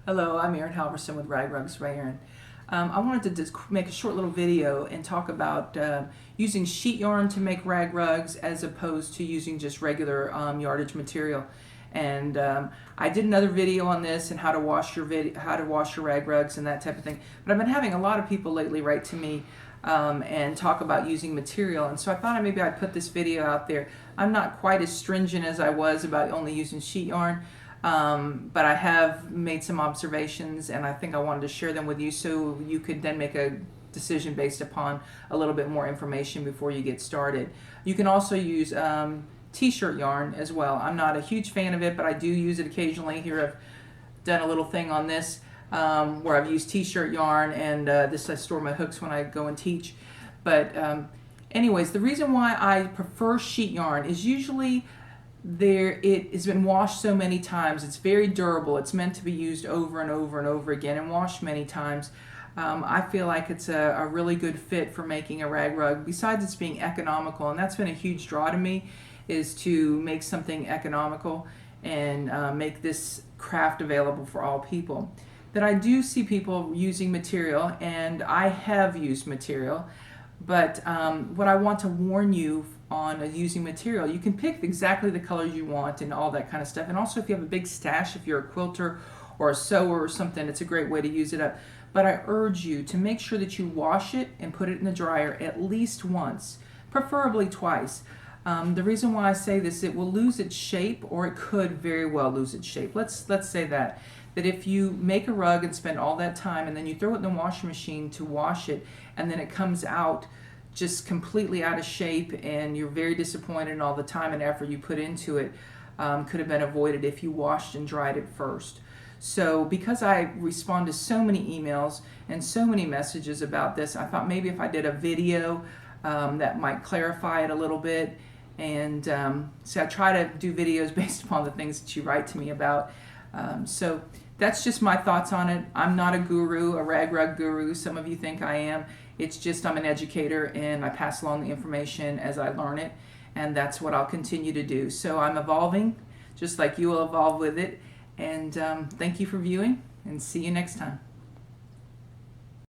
Hello, I'm Erin Halvorsen with Rag Rugs by Erin. I wanted to just make a short little video and talk about using sheet yarn to make rag rugs as opposed to using just regular yardage material. And I did another video on this and how to wash your rag rugs and that type of thing. But I've been having a lot of people lately write to me and talk about using material, and so I thought maybe I'd put this video out there. I'm not quite as stringent as I was about only using sheet yarn. But I have made some observations, and I think I wanted to share them with you so you could then make a decision based upon a little bit more information before you get started. You can also use t-shirt yarn as well. I'm not a huge fan of it, but I do use it occasionally. Here I've done a little thing on this where I've used t-shirt yarn, and this I store my hooks when I go and teach. But anyways, the reason why I prefer sheet yarn is usually it has been washed so many times. It's very durable. It's meant to be used over and over and over again and washed many times. I feel like it's a really good fit for making a rag rug, besides it's being economical, and that's been a huge draw to me, is to make something economical and make this craft available for all people. That I do see people using material, and I have used material, but what I want to warn you on using material, you can pick exactly the colors you want and all that kind of stuff. And also, if you have a big stash, if you're a quilter or a sewer or something, it's a great way to use it up. But I urge you to make sure that you wash it and put it in the dryer at least once, preferably twice. The reason why I say this, it will lose its shape, or it could very well lose its shape. Let's say that if you make a rug and spend all that time and then you throw it in the washing machine to wash it, and then it comes out just completely out of shape and you're very disappointed in all the time and effort you put into it, could have been avoided if you washed and dried it first. So because I respond to so many emails and so many messages about this, I thought maybe if I did a video that might clarify it a little bit. And so I try to do videos based upon the things that you write to me about. So that's just my thoughts on it. I'm not a guru, a rag rug guru. Some of you think I am. It's just I'm an educator, and I pass along the information as I learn it, and that's what I'll continue to do. So I'm evolving, just like you will evolve with it. And thank you for viewing, and see you next time.